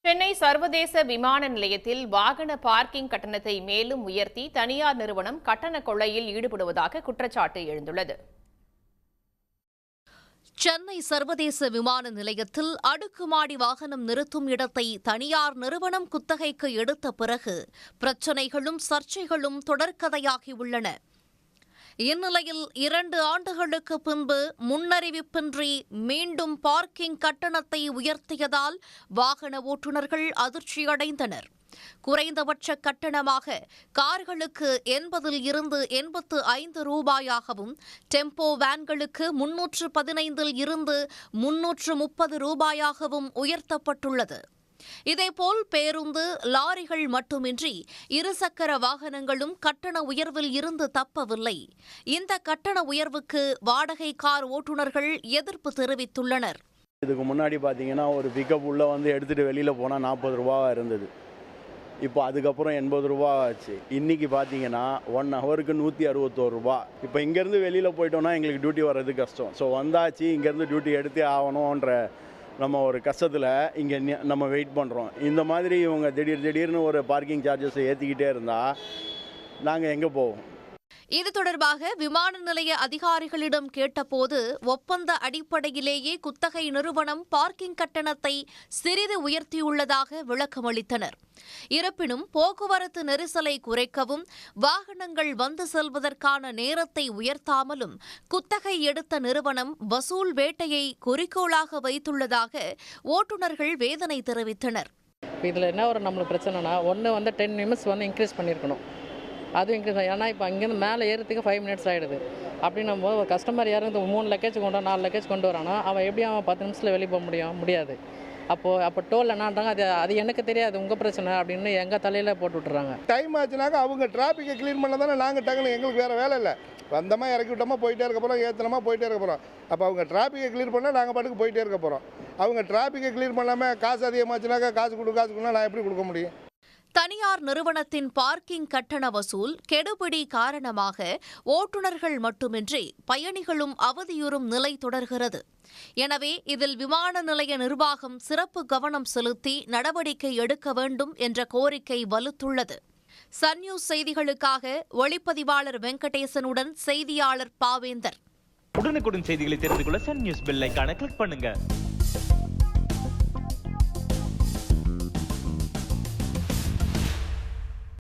சென்னை சர்வதேச விமான நிலையத்தில் வாகன பார்க்கிங் கட்டணத்தை மேலும் உயர்த்தி தனியார் நிறுவனம் கட்டண கொள்ளையில் ஈடுபடுவதாக குற்றச்சாட்டு எழுந்துள்ளது. சென்னை சர்வதேச விமான நிலையத்தில் அடுக்குமாடி வாகனம் நிறுத்தும் இடத்தை தனியார் நிறுவனம் குத்தகைக்கு எடுத்த பிறகு பிரச்சினைகளும் சர்ச்சைகளும் தொடர்கதையாகியுள்ளன. இந்நிலையில் 2 ஆண்டுகளுக்கு பின்பு முன்னறிவிப்பின்றி மீண்டும் பார்க்கிங் கட்டணத்தை உயர்த்தியதால் வாகன ஓட்டுநர்கள் அதிர்ச்சியடைந்தனர். குறைந்தபட்ச கட்டணமாக கார்களுக்கு 80 இருந்து 85 ரூபாயாகவும், டெம்போ வேன்களுக்கு 315 இருந்து 330 ரூபாயாகவும் உயர்த்தப்பட்டுள்ளது. இதேபோல் பேருந்து, லாரிகள் மட்டுமின்றி இருசக்கர வாகனங்களும் கட்டண உயர்வில் இருந்து தப்பவில்லை. இந்த கட்டண உயர்வுக்கு வாடகை கார் ஓட்டுநர்கள் எதிர்ப்பு தெரிவித்துள்ளனர். இதுக்கு முன்னாடி பார்த்தீங்கன்னா ஒரு பிக்கப் உள்ள எடுத்துகிட்டு வெளியில் போனால் 40 ரூபாவாக இருந்தது. இப்போ அதுக்கப்புறம் 80 ரூபா ஆச்சு. இன்றைக்கி பார்த்தீங்கன்னா 1 ஹவருக்கு 161 ரூபா. இப்போ இங்கேருந்து வெளியில் போயிட்டோம்னா எங்களுக்கு டியூட்டி வர்றது கஷ்டம். ஸோ வந்தாச்சு, இங்கேருந்து டியூட்டி எடுத்தே ஆகணுன்ற நம்ம ஒரு கஷ்டத்தில் இங்கே நம்ம வெயிட் பண்ணுறோம். இந்த மாதிரி இவங்க திடீர்னு ஒரு பார்க்கிங் சார்ஜஸை ஏற்றிக்கிட்டே இருந்தால் நாங்கள் எங்கே போவோம்? இது தொடர்பாக விமான நிலைய அதிகாரிகளிடம் கேட்டபோது ஒப்பந்த அடிப்படையிலேயே குத்தகை நிறுவனம் பார்க்கிங் கட்டணத்தை சிறிது உயர்த்தியுள்ளதாக விளக்கமளித்தனர். இருப்பினும் போக்குவரத்து நெரிசலை குறைக்கவும் வாகனங்கள் வந்து செல்வதற்கான நேரத்தை உயர்த்தாமலும் குத்தகை எடுத்த நிறுவனம் வசூல் வேட்டையை குறிக்கோளாக வைத்துள்ளதாக ஓட்டுநர்கள் வேதனை தெரிவித்தனர். இதில் என்ன ஒரு நம்மளுக்கு பிரச்சனைனா, ஒன்று 10 நிமிஷம் இன்க்ரீஸ் பண்ணியிருக்கணும். அது இன்க்ரீஸ், ஏன்னா இப்போ அங்கேருந்து மேலே ஏறதுக்கு 5 மினிட்ஸ் ஆகிடுது. அப்படின்னும் போது ஒரு கஸ்டமர் யாரும் 3 லக்கேஜ் 4 லக்கேஜ் கொண்டு வரானா அவன் எப்படி அவன் 10 நிமிஷத்தில் வெளியே போக முடியாது. அப்போ டோல் என்னன்றாங்க, அது எனக்கு தெரியாது, உங்கள் பிரச்சனை அப்படின்னு எங்கள் தலையில் போட்டு விட்டுறாங்க. டைம் ஆச்சுனாக்கா அவங்க டிராஃபிக்கை க்ளீன் பண்ண தானே நாங்கள் டக்குனு, எங்களுக்கு வேறு வேலை இல்லை. வந்தமாக இறக்கி விட்டோமா போயிட்டே இருக்க போகிறோம், ஏற்றனமா போயிட்டே இருக்க போகிறோம். அப்போ அவங்க டிராஃபிக்கை க்ளியர் பண்ணால் நாங்கள் பாட்டுக்கு போயிட்டே இருக்க போகிறோம். அவங்க டிராஃபிக்கை க்ளியர் பண்ணாமல் காசு அதிகமாச்சுனாக்கா காசு கொடுனா நான் எப்படி கொடுக்க முடியும்? தனியார் நிறுவனத்தின் பார்க்கிங் கட்டண வசூல் கெடுபிடி காரணமாக ஓட்டுநர்கள் மட்டுமின்றி பயணிகளும் அவதியுறும் நிலை தொடர்கிறது. எனவே இதில் விமான நிலைய நிர்வாகம் சிறப்பு கவனம் செலுத்தி நடவடிக்கை எடுக்க வேண்டும் என்ற கோரிக்கை வலுத்துள்ளது. சன் நியூஸ் செய்திகளுக்காக ஒளிப்பதிவாளர் வெங்கடேசனுடன் செய்தியாளர் பாவேந்தர். உடனுக்குடன் செய்திகளை தெரிந்து கொள்ள சன் நியூஸ் பெல் ஐகானை கிளிக் பண்ணுங்க.